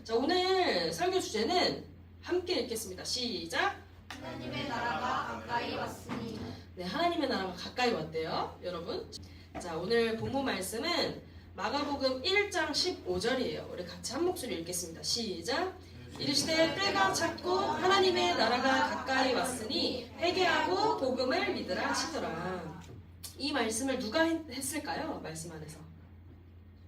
자, 오늘 설교 주제는 함께 읽겠습니다. 시작. 하나님의 나라가 가까이 왔으니. 네, 하나님의 나라가 가까이 왔대요, 여러분. 자, 오늘 본문 말씀은 마가복음 1장 15절이에요. 우리 같이 한 목소리 읽겠습니다. 시작. 이르시되 때가 찼고 하나님의 나라가 가까이 왔으니 회개하고 복음을 믿으라 하시더라. 이 말씀을 누가 했을까요? 말씀 안에서.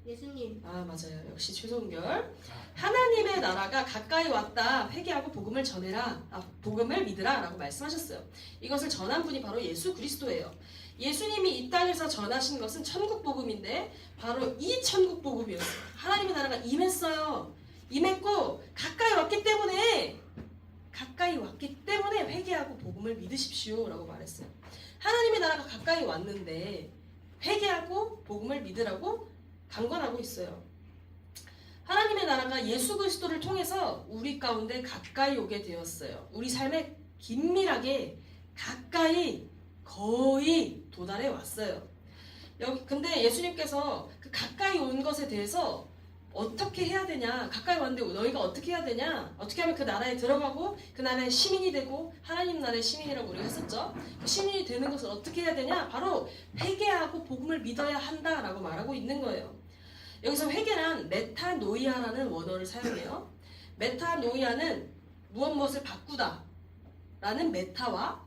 예수님. 아, 맞아요. 역시 최종결. 하나님의 나라가 가까이 왔다. 회개하고 복음을 전해라. 복음을 믿으라 라고 말씀하셨어요. 이것을 전한 분이 바로 예수 그리스도예요. 예수님이 이 땅에서 전하신 것은 천국 복음인데 바로 이 천국 복음이었어요. 하나님의 나라가 임했어요. 임했고 가까이 왔기 때문에 회개하고 복음을 믿으십시오 라고 말했어요. 하나님의 나라가 가까이 왔는데 회개하고 복음을 믿으라고 강권하고 있어요. 하나님의 나라가 예수 그리스도를 통해서 우리 가운데 가까이 오게 되었어요. 우리 삶에 긴밀하게 가까이 거의 도달해 왔어요. 근데 예수님께서 그 가까이 온 것에 대해서 어떻게 해야 되냐, 가까이 왔는데 너희가 어떻게 해야 되냐, 어떻게 하면 그 나라에 들어가고 그 나라의 시민이 되고, 하나님 나라의 시민이라고 우리가 했었죠. 그 시민이 되는 것을 어떻게 해야 되냐, 바로 회개하고 복음을 믿어야 한다라고 말하고 있는 거예요. 여기서 회개란 메타노이아라는 원어를 사용해요. 메타노이아는 무엇을 바꾸다 라는 메타와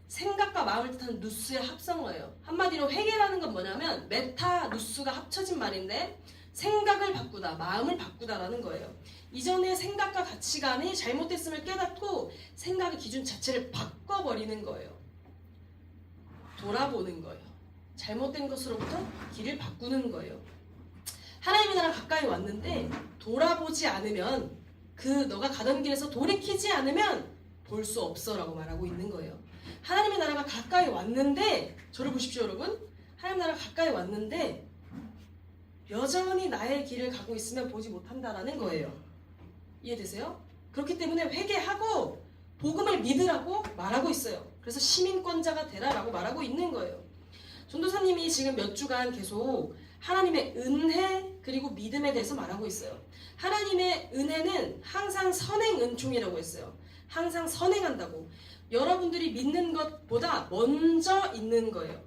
생각과 마음을 뜻하는 누스의 합성어예요. 한마디로 회개라는 건 뭐냐면 메타, 누스가 합쳐진 말인데 생각을 바꾸다, 마음을 바꾸다라는 거예요. 이전의 생각과 가치관이 잘못됐음을 깨닫고 생각의 기준 자체를 바꿔버리는 거예요. 돌아보는 거예요. 잘못된 것으로부터 길을 바꾸는 거예요. 하나님의 나라 가까이 왔는데 돌아보지 않으면, 너가 가던 길에서 돌이키지 않으면 볼 수 없어 라고 말하고 있는 거예요. 하나님의 나라가 가까이 왔는데, 저를 보십시오 여러분. 하나님의 나라가 가까이 왔는데 여전히 나의 길을 가고 있으면 보지 못한다라는 거예요. 이해되세요? 그렇기 때문에 회개하고 복음을 믿으라고 말하고 있어요. 그래서 시민권자가 되라라고 말하고 있는 거예요. 전도사님이 지금 몇 주간 계속 하나님의 은혜 그리고 믿음에 대해서 말하고 있어요. 하나님의 은혜는 항상 선행 은총이라고 했어요. 항상 선행한다고. 여러분들이 믿는 것보다 먼저 있는 거예요.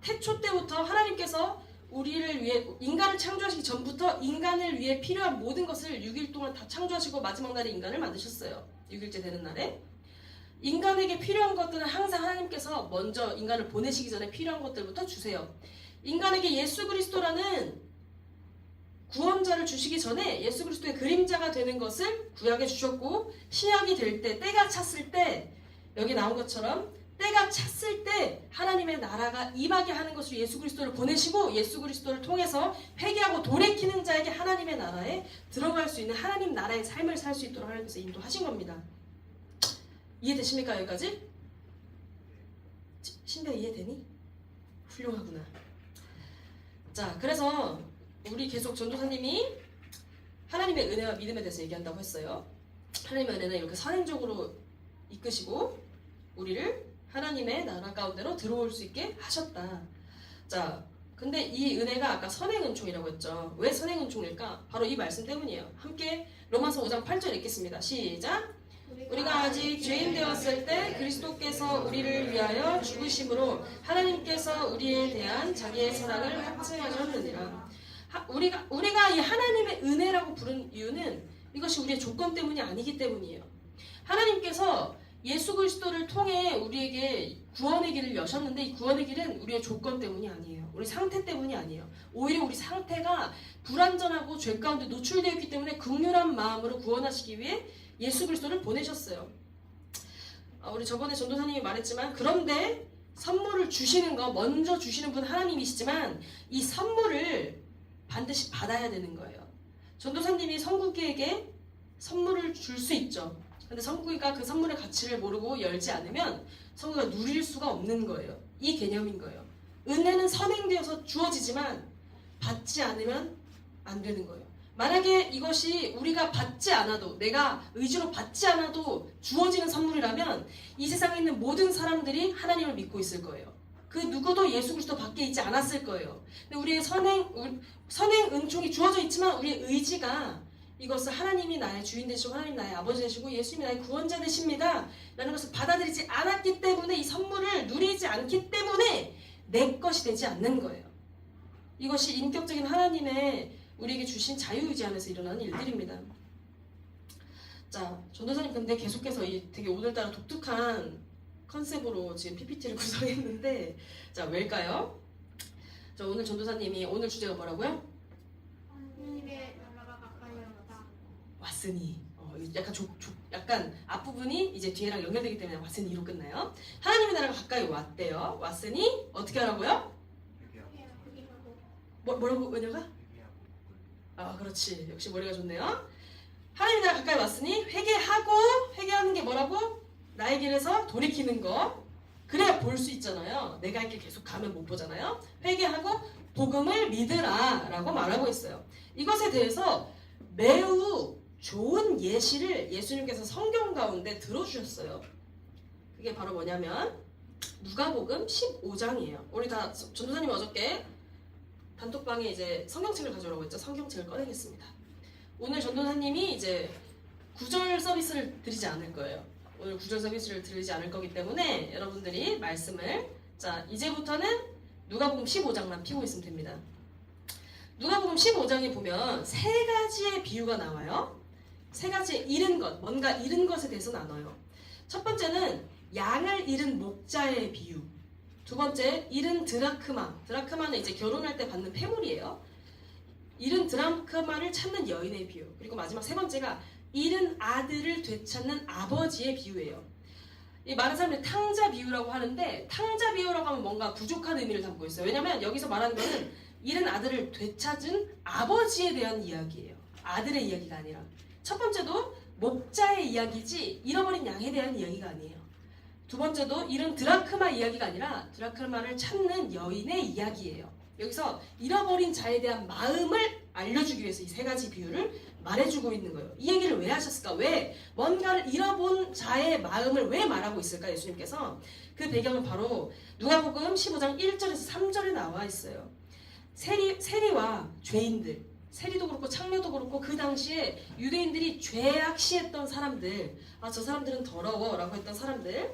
태초 때부터 하나님께서 우리를 위해, 인간을 창조하시기 전부터 인간을 위해 필요한 모든 것을 6일 동안 다 창조하시고 마지막 날에 인간을 만드셨어요. 6일째 되는 날에. 인간에게 필요한 것들은 항상 하나님께서 먼저 인간을 보내시기 전에 필요한 것들부터 주세요. 인간에게 예수 그리스도라는 구원자를 주시기 전에 예수 그리스도의 그림자가 되는 것을 구약에 주셨고, 신약이 될 때, 때가 찼을 때, 여기 나온 것처럼 때가 찼을 때 하나님의 나라가 임하게 하는 것을 예수 그리스도를 보내시고, 예수 그리스도를 통해서 회개하고 돌이키는 자에게 하나님의 나라에 들어갈 수 있는 하나님 나라의 삶을 살 수 있도록 하나님께서 인도하신 겁니다. 이해되십니까? 여기까지? 신배 이해되니? 훌륭하구나. 자, 그래서 우리 계속 전도사님이 하나님의 은혜와 믿음에 대해서 얘기한다고 했어요. 하나님의 은혜는 이렇게 선행적으로 이끄시고 우리를 하나님의 나라 가운데로 들어올 수 있게 하셨다. 자, 근데 이 은혜가 아까 선행은총이라고 했죠. 왜 선행은총일까? 바로 이 말씀 때문이에요. 함께 로마서 5장 8절 읽겠습니다. 시작! 우리가 아직 죄인 되었을 때 그리스도께서 우리를 위하여 죽으심으로 하나님께서 우리에 대한 자기의 사랑을 확증하셨느니라. 우리가 이 하나님의 은혜라고 부른 이유는 이것이 우리의 조건 때문이 아니기 때문이에요. 하나님께서 예수 그리스도를 통해 우리에게 구원의 길을 여셨는데, 이 구원의 길은 우리의 조건 때문이 아니에요. 우리 상태 때문이 아니에요. 오히려 우리 상태가 불완전하고 죄 가운데 노출되어 있기 때문에 긍휼한 마음으로 구원하시기 위해 예수 그리스도를 보내셨어요. 우리 저번에 전도사님이 말했지만, 그런데 선물을 주시는 거, 먼저 주시는 분 하나님이시지만 이 선물을 반드시 받아야 되는 거예요. 전도사님이 성국이에게 선물을 줄 수 있죠. 근데 성국이가 그 선물의 가치를 모르고 열지 않으면 성국이가 누릴 수가 없는 거예요. 이 개념인 거예요. 은혜는 선행되어서 주어지지만 받지 않으면 안 되는 거예요. 만약에 이것이 우리가 받지 않아도, 내가 의지로 받지 않아도 주어지는 선물이라면 이 세상에 있는 모든 사람들이 하나님을 믿고 있을 거예요. 그 누구도 예수 그리스도 밖에 있지 않았을 거예요. 근데 우리의 선행 은총이 주어져 있지만 우리의 의지가 이것을 하나님이 나의 주인 되시고 하나님 나의 아버지 되시고 예수님이 나의 구원자 되십니다 라는 것을 받아들이지 않았기 때문에 이 선물을 누리지 않기 때문에 내 것이 되지 않는 거예요. 이것이 인격적인 하나님의 우리에게 주신 자유의지 안에서 일어나는 일들입니다. 자, 전도사님 근데 계속해서 이 되게 오늘따라 독특한 컨셉으로 지금 PPT를 구성했는데 자, 왜일까요? 자, 오늘 전도사님이 오늘 주제가 뭐라고요? 하나님의 나라가 가까이 왔으니 약간 앞부분이 이제 뒤에랑 연결되기 때문에 왔으니로 끝나요. 하나님의 나라가 가까이 왔대요. 왔으니 어떻게 하라고요? 뭐라고 은혜가? 아 그렇지 역시 머리가 좋네요. 하나님의 나라가 가까이 왔으니 회개하는 게 뭐라고? 나의 길에서 돌이키는 거. 그래야 볼 수 있잖아요. 내가 할 길 계속 가면 못 보잖아요. 회개하고 복음을 믿으라 라고 말하고 있어요. 이것에 대해서 매우 좋은 예시를 예수님께서 성경 가운데 들어주셨어요. 그게 바로 뭐냐면 누가복음 15장이에요. 우리 다 전도사님 어저께 단톡방에 이제 성경책을 가져오라고 했죠. 성경책을 꺼내겠습니다. 오늘 전도사님이 이제 구절 서비스를 드리지 않을 거예요. 오늘 구절 서비스를 드리지 않을 거기 때문에 여러분들이 말씀을 자 이제부터는 누가복음 15장만 피고 있으면 됩니다. 누가복음 15장에 보면 세 가지의 비유가 나와요. 세 가지의 잃은 것, 뭔가 잃은 것에 대해서 나눠요. 첫 번째는 양을 잃은 목자의 비유. 두 번째, 잃은 드라크마. 드라크마는 이제 결혼할 때 받는 폐물이에요. 잃은 드라크마를 찾는 여인의 비유. 그리고 마지막 세 번째가 잃은 아들을 되찾는 아버지의 비유예요. 이 많은 사람들이 탕자 비유라고 하는데 탕자 비유라고 하면 뭔가 부족한 의미를 담고 있어요. 왜냐하면 여기서 말하는 거는 잃은 아들을 되찾은 아버지에 대한 이야기예요. 아들의 이야기가 아니라. 첫 번째도 목자의 이야기지 잃어버린 양에 대한 이야기가 아니에요. 두 번째도 잃은 드라크마 이야기가 아니라 드라크마를 찾는 여인의 이야기예요. 여기서 잃어버린 자에 대한 마음을 알려주기 위해서 이 세 가지 비유를 말해주고 있는 거예요. 이 얘기를 왜 하셨을까? 왜 뭔가를 잃어본 자의 마음을 왜 말하고 있을까? 예수님께서 그 배경은 바로 누가복음 15장 1절에서 3절에 나와 있어요. 세리와 죄인들, 세리도 그렇고 창녀도 그렇고 그 당시에 유대인들이 죄악시했던 사람들, 아 저 사람들은 더러워 라고 했던 사람들,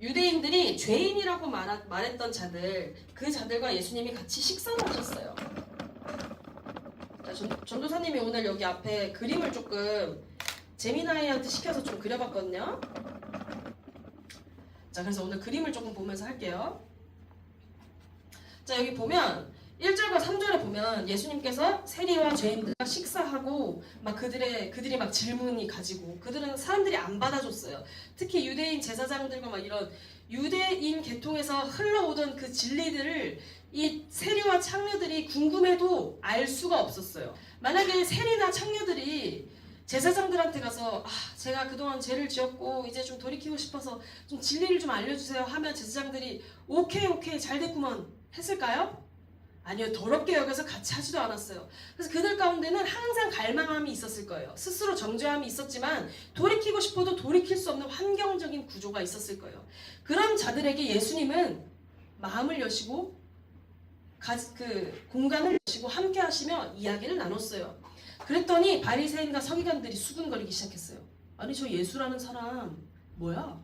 유대인들이 죄인이라고 말했던 자들, 그 자들과 예수님이 같이 식사를 하셨어요. 자, 전도사님이 오늘 여기 앞에 그림을 조금 재미나이한테 시켜서 좀 그려봤거든요. 자, 그래서 오늘 그림을 조금 보면서 할게요. 자, 여기 보면 1절과 3절에 보면 예수님께서 세리와 죄인들과 식사하고 막 그들이 막 질문이 가지고 그들은 사람들이 안 받아줬어요. 특히 유대인 제사장들과 막 이런 유대인 계통에서 흘러오던 그 진리들을 이 세리와 창녀들이 궁금해도 알 수가 없었어요. 만약에 세리나 창녀들이 제사장들한테 가서 제가 그동안 죄를 지었고 이제 좀 돌이키고 싶어서 좀 진리를 좀 알려주세요 하면 제사장들이 오케이 잘 됐구먼 했을까요? 아니요, 더럽게 여겨서 같이 하지도 않았어요. 그래서 그들 가운데는 항상 갈망함이 있었을 거예요. 스스로 정죄함이 있었지만 돌이키고 싶어도 돌이킬 수 없는 환경적인 구조가 있었을 거예요. 그런 자들에게 예수님은 마음을 여시고 그 공간을 여시고 함께 하시며 이야기를 나눴어요. 그랬더니 바리새인과 서기관들이 수군거리기 시작했어요. 아니 저 예수라는 사람 뭐야?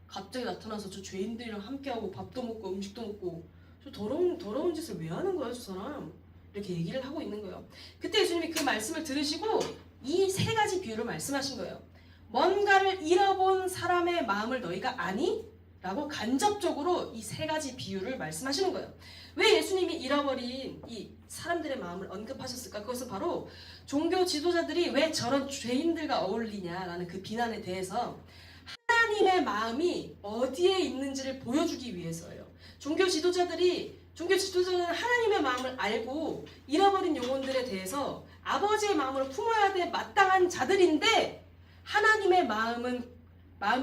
갑자기 나타나서 저 죄인들이랑 함께하고 밥도 먹고 음식도 먹고 저 더러운 짓을 왜 하는 거야 저 사람? 이렇게 얘기를 하고 있는 거예요. 그때 예수님이 그 말씀을 들으시고 이 세 가지 비유를 말씀하신 거예요. 뭔가를 잃어본 사람의 마음을 너희가 아니? 라고 간접적으로 이 세 가지 비유를 말씀하시는 거예요. 왜 예수님이 잃어버린 이 사람들의 마음을 언급하셨을까? 그것은 바로 종교 지도자들이 왜 저런 죄인들과 어울리냐라는 그 비난에 대해서 하나님의 마음이 어디에 있는지를 보여주기 위해서예요. 종교 지도자들은 하나님의 마음을 알고 잃어버린 영혼들에 대해서 아버지의 마음으로 품어야 될 마땅한 자들인데 하나님의 마음을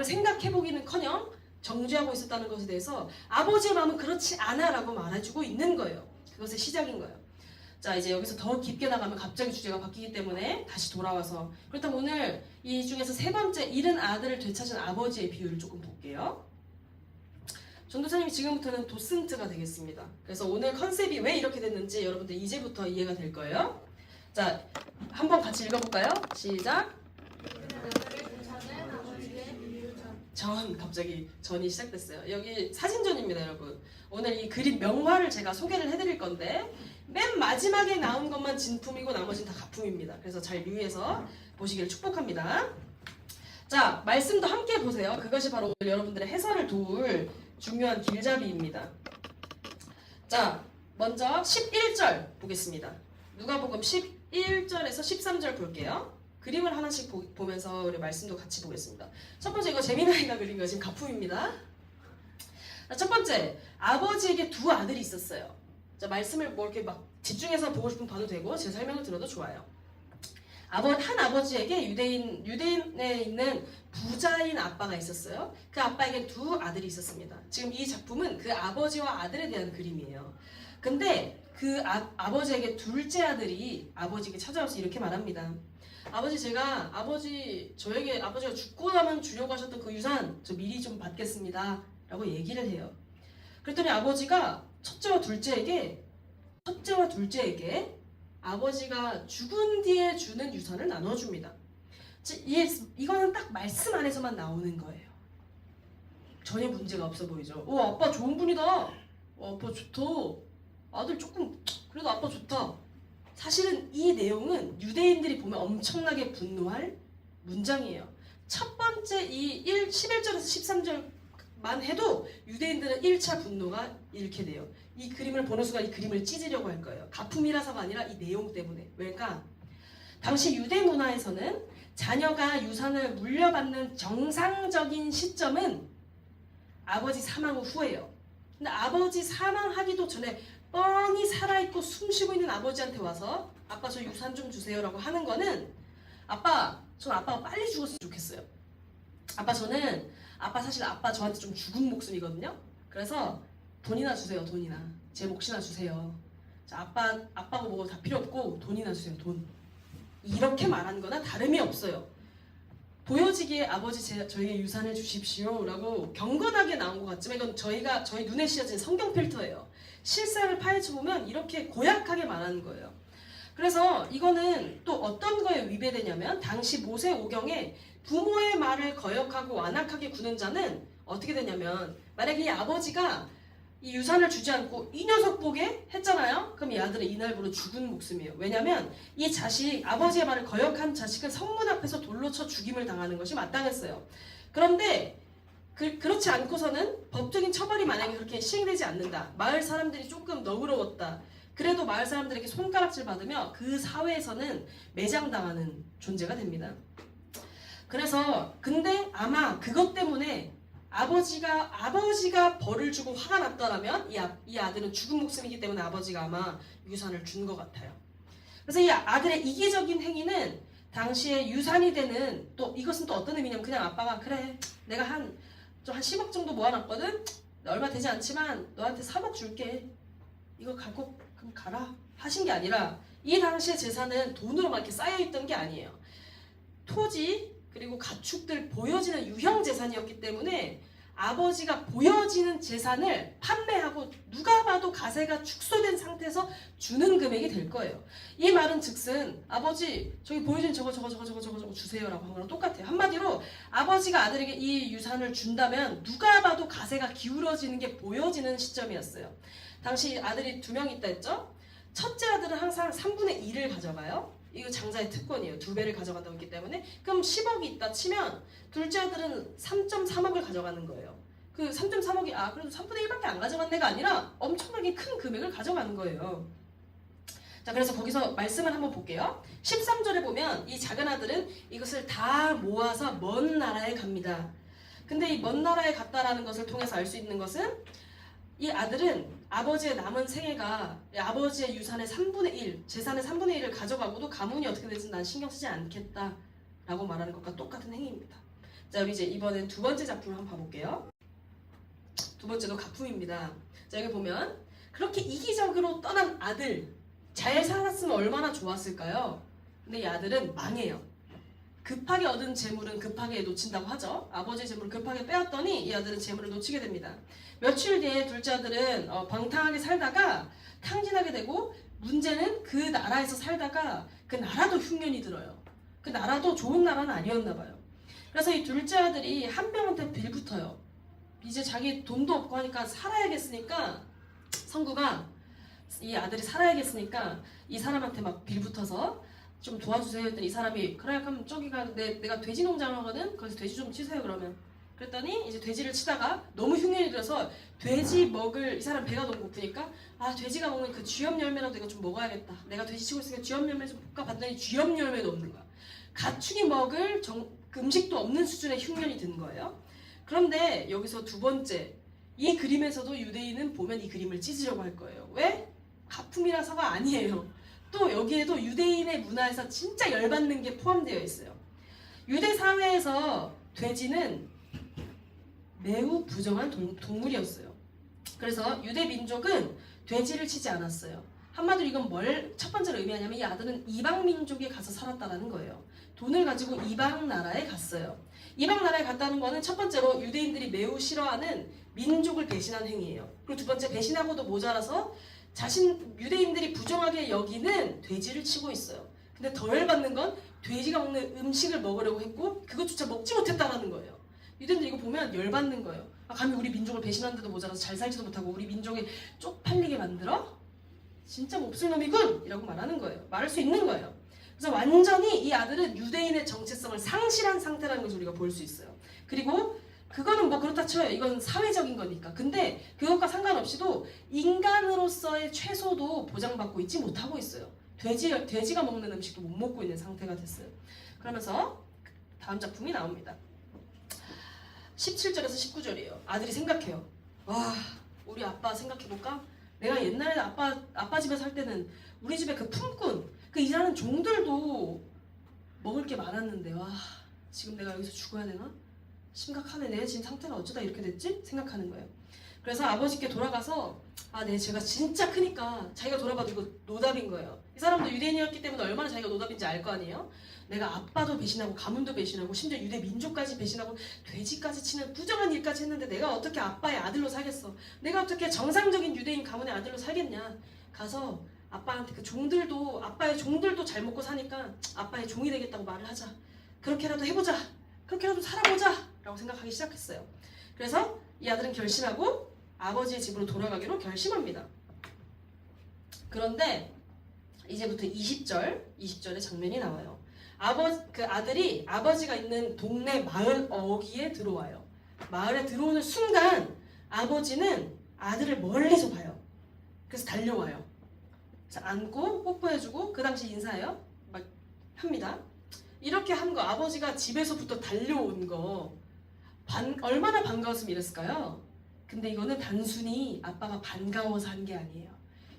생각해보기는커녕 정죄하고 있었다는 것에 대해서 아버지의 마음은 그렇지 않아라고 말해주고 있는 거예요. 그것의 시작인 거예요. 자, 이제 여기서 더 깊게 나가면 갑자기 주제가 바뀌기 때문에 다시 돌아와서 그렇다면 오늘 이 중에서 세 번째 잃은 아들을 되찾은 아버지의 비유를 조금 볼게요. 전도사님이 지금부터는 도슨트가 되겠습니다. 그래서 오늘 컨셉이 왜 이렇게 됐는지 여러분들 이제부터 이해가 될 거예요. 자, 한번 같이 읽어볼까요? 시작. 갑자기 전이 시작됐어요. 여기 사진전입니다, 여러분. 오늘 이 그림 명화를 제가 소개를 해드릴 건데 맨 마지막에 나온 것만 진품이고 나머지는 다 가품입니다. 그래서 잘 유의해서 보시기를 축복합니다. 자, 말씀도 함께 보세요. 그것이 바로 오늘 여러분들의 해설을 도울 중요한 길잡이입니다. 자, 먼저 11절 보겠습니다. 누가복음 11절에서 13절 볼게요. 그림을 하나씩 보면서 우리 말씀도 같이 보겠습니다. 첫 번째, 이거 재미나이가 그린 거 지금 가품입니다. 자, 첫 번째, 아버지에게 두 아들이 있었어요. 자, 말씀을 뭐 이렇게 막 집중해서 보고 싶으면 봐도 되고 제 설명을 들어도 좋아요. 한 아버지에게 유대인에 있는 부자인 아빠가 있었어요. 그 아빠에게 두 아들이 있었습니다. 지금 이 작품은 그 아버지와 아들에 대한 그림이에요. 근데 그 아버지에게 둘째 아들이 아버지에게 찾아와서 이렇게 말합니다. 아버지, 저에게 아버지가 죽고 나면 주려고 하셨던 그 유산 저 미리 좀 받겠습니다 라고 얘기를 해요. 그랬더니 아버지가 첫째와 둘째에게 아버지가 죽은 뒤에 주는 유산을 나눠줍니다. 이거는 딱 말씀 안에서만 나오는 거예요. 전혀 문제가 없어 보이죠. 아빠 좋은 분이다. 아빠 좋다. 아들 그래도 아빠 좋다. 사실은 이 내용은 유대인들이 보면 엄청나게 분노할 문장이에요. 첫 번째 이 11절에서 13절만 해도 유대인들은 1차 분노가 일으게 돼요. 이 그림을 보는 순간 이 그림을 찢으려고 할 거예요. 가품이라서가 아니라 이 내용 때문에. 왜일까? 당시 유대 문화에서는 자녀가 유산을 물려받는 정상적인 시점은 아버지 사망 후예요. 근데 아버지 사망하기도 전에 뻔히 살아있고 숨쉬고 있는 아버지한테 와서 아빠 저 유산 좀 주세요 라고 하는 거는 전 아빠가 빨리 죽었으면 좋겠어요. 사실 아빠 저한테 좀 죽은 목숨이거든요. 그래서 돈이나 주세요. 돈이나 제 몫이나 주세요. 자, 아빠고 뭐고 다 필요 없고 돈이나 주세요. 돈. 이렇게 말하는 거나 다름이 없어요. 보여지기에 아버지 저에게 유산을 주십시오 라고 경건하게 나온 것 같지만 이건 저희 눈에 씌어진 성경 필터예요. 실상을 파헤쳐보면 이렇게 고약하게 말하는 거예요. 그래서 이거는 또 어떤 거에 위배되냐면 당시 모세 오경에 부모의 말을 거역하고 완악하게 구는 자는 어떻게 되냐면 만약에 이 아버지가 이 유산을 주지 않고 이 녀석 보게 했잖아요. 그럼 이 아들은 이날부로 죽은 목숨이에요. 왜냐면 이 아버지의 말을 거역한 자식은 성문 앞에서 돌로 쳐 죽임을 당하는 것이 마땅했어요. 그런데 그렇지 않고서는 법적인 처벌이 만약에 그렇게 시행되지 않는다. 마을 사람들이 조금 너그러웠다. 그래도 마을 사람들에게 손가락질 받으며 그 사회에서는 매장당하는 존재가 됩니다. 근데 아마 그것 때문에 아버지가 벌을 주고 화가 났더라면 이 아들은 죽은 목숨이기 때문에 아버지가 아마 유산을 준 것 같아요. 그래서 이 아들의 이기적인 행위는 당시에 유산이 되는 이것은 또 어떤 의미냐면 그냥 아빠가 그래 내가 한 10억 정도 모아놨거든? 얼마 되지 않지만 너한테 3억 줄게. 이거 갖고 그럼 가라. 하신 게 아니라 이 당시의 재산은 돈으로 막 이렇게 쌓여있던 게 아니에요. 토지 그리고 가축들 보여지는 유형 재산이었기 때문에 아버지가 보여지는 재산을 판매하고 누가 봐도 가세가 축소된 상태에서 주는 금액이 될 거예요. 이 말은 즉슨 아버지 저기 보여진 저거 주세요라고 한 거랑 똑같아요. 한마디로 아버지가 아들에게 이 유산을 준다면 누가 봐도 가세가 기울어지는 게 보여지는 시점이었어요. 당시 아들이 2명 있다 했죠? 첫째 아들은 항상 3분의 1을 가져가요. 이거 장자의 특권이에요. 2배를 가져간다고 했기 때문에. 그럼 10억이 있다 치면 둘째 아들은 3.3억을 가져가는 거예요. 그 3.3억이 그래도 3분의 1밖에 안 가져갔네가 아니라 엄청나게 큰 금액을 가져가는 거예요. 자, 그래서 거기서 말씀을 한번 볼게요. 13절에 보면 이 작은 아들은 이것을 다 모아서 먼 나라에 갑니다. 근데 이 먼 나라에 갔다라는 것을 통해서 알 수 있는 것은 이 아들은 아버지의 남은 생애가 아버지의 유산의 3분의 1, 재산의 3분의 1을 가져가고도 가문이 어떻게 되든 난 신경 쓰지 않겠다 라고 말하는 것과 똑같은 행위입니다. 자, 우리 이제 이번엔 두 번째 작품을 한번 봐볼게요. 두 번째도 가품입니다. 자, 여기 보면 그렇게 이기적으로 떠난 아들, 잘 살았으면 얼마나 좋았을까요? 근데 이 아들은 망해요. 급하게 얻은 재물은 급하게 놓친다고 하죠. 아버지의 재물을 급하게 빼앗더니 이 아들은 재물을 놓치게 됩니다. 며칠 뒤에 둘째 아들은 방탕하게 살다가 탕진하게 되고 문제는 그 나라에서 살다가 그 나라도 흉년이 들어요. 그 나라도 좋은 나라는 아니었나 봐요. 그래서 이 둘째 아들이 한 명한테 빌붙어요. 이제 자기 돈도 없고 하니까 살아야겠으니까 성구가 이 아들이 살아야겠으니까 이 사람한테 막 빌붙어서 좀 도와주세요 했더니 이 사람이 그래 그럼 저기가 내가 돼지 농장을 하거든 거기서 돼지 좀 치세요 그러면 그랬더니 이제 돼지를 치다가 너무 흉년이 들어서 돼지 먹을 이 사람 배가 너무 고프니까 아 돼지가 먹는 그 쥐염 열매라도 내가 좀 먹어야겠다 내가 돼지 치고 있으니까 쥐염 열매 좀 볶아 봤더니 쥐염 열매도 없는 거야 가축이 먹을 그 음식도 없는 수준의 흉년이 든 거예요. 그런데 여기서 두 번째 이 그림에서도 유대인은 보면 이 그림을 찢으려고 할 거예요. 왜? 가품이라서가 아니에요. 또 여기에도 유대인의 문화에서 진짜 열받는 게 포함되어 있어요. 유대 사회에서 돼지는 매우 부정한 동물이었어요. 그래서 유대 민족은 돼지를 치지 않았어요. 한마디로 이건 뭘 첫 번째로 의미하냐면 이 아들은 이방 민족에 가서 살았다라는 거예요. 돈을 가지고 이방 나라에 갔어요. 이방 나라에 갔다는 거는 첫 번째로 유대인들이 매우 싫어하는 민족을 배신한 행위예요. 그리고 두 번째 배신하고도 모자라서 유대인들이 부정하게 여기는 돼지를 치고 있어요. 근데 더 열받는 건 돼지가 먹는 음식을 먹으려고 했고 그것조차 먹지 못했다라는 거예요. 유대인들 이거 보면 열받는 거예요. 아, 감히 우리 민족을 배신하는데도 모자라서 잘 살지도 못하고 우리 민족이 쪽팔리게 만들어? 진짜 몹쓸 놈이군! 이라고 말하는 거예요. 말할 수 있는 거예요. 그래서 완전히 이 아들은 유대인의 정체성을 상실한 상태라는 것을 우리가 볼 수 있어요. 그리고 그거는 뭐 그렇다 쳐요. 이건 사회적인 거니까. 근데 그것과 상관없이도 인간으로서의 최소도 보장받고 있지 못하고 있어요. 돼지가 먹는 음식도 못 먹고 있는 상태가 됐어요. 그러면서 다음 작품이 나옵니다. 17절에서 19절이에요. 아들이 생각해요. 와, 우리 아빠 생각해볼까? 내가 옛날에 아빠 집에 살 때는 우리 집에 그 품꾼, 그 일하는 종들도 먹을 게 많았는데 와, 지금 내가 여기서 죽어야 되나? 심각하네. 내 지금 상태가 어쩌다 이렇게 됐지? 생각하는 거예요. 그래서 아버지께 돌아가서 제가 진짜 크니까 자기가 돌아봐도 이거 노답인 거예요. 이 사람도 유대인이었기 때문에 얼마나 자기가 노답인지 알 거 아니에요? 내가 아빠도 배신하고 가문도 배신하고 심지어 유대 민족까지 배신하고 돼지까지 치는 부정한 일까지 했는데 내가 어떻게 아빠의 아들로 살겠어? 내가 어떻게 정상적인 유대인 가문의 아들로 살겠냐? 가서 아빠한테 아빠의 종들도 잘 먹고 사니까 아빠의 종이 되겠다고 말을 하자. 그렇게라도 해보자. 그렇게라도 살아보자. 라고 생각하기 시작했어요. 그래서 이 아들은 결심하고 아버지의 집으로 돌아가기로 결심합니다. 그런데 이제부터 20절의 장면이 나와요. 그 아들이 아버지가 있는 동네 마을 어귀에 들어와요. 마을에 들어오는 순간 아버지는 아들을 멀리서 봐요. 그래서 달려와요. 그래서 안고 뽀뽀해주고 그 당시 인사해요. 막 합니다. 이렇게 한 거 아버지가 집에서부터 달려온 거 얼마나 반가웠으면 이랬을까요? 근데 이거는 단순히 아빠가 반가워서 한 게 아니에요.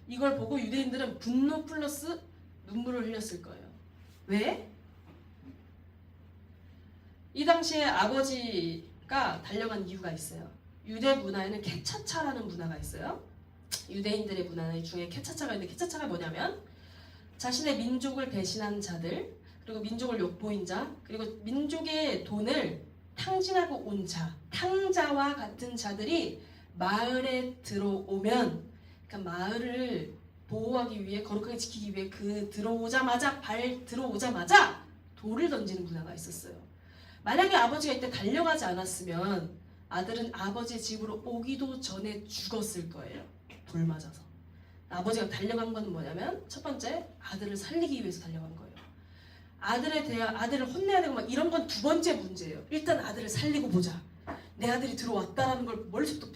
이걸 보고 유대인들은 분노 플러스 눈물을 흘렸을 거예요. 왜? 이 당시에 아버지가 달려간 이유가 있어요. 유대 문화에는 케차차라는 문화가 있어요. 유대인들의 문화 중에 케차차가 있는데 케차차가 뭐냐면 자신의 민족을 배신한 자들 그리고 민족을 욕보인 자 그리고 민족의 돈을 탕진하고 온 자, 탕자와 같은 자들이 마을에 들어오면 그러니까 마을을 보호하기 위해 거룩하게 지키기 위해 들어오자마자 돌을 던지는 문화가 있었어요. 만약에 아버지가 이때 달려가지 않았으면 아들은 아버지의 집으로 오기도 전에 죽었을 거예요. 돌 맞아서. 아버지가 달려간 건 뭐냐면 첫 번째 아들을 살리기 위해서 달려간 거예요. 아들을 혼내야 되고 막 이런 건 두 번째 문제예요. 일단 아들을 살리고 보자. 내 아들이 들어왔다라는 걸 멀리서부터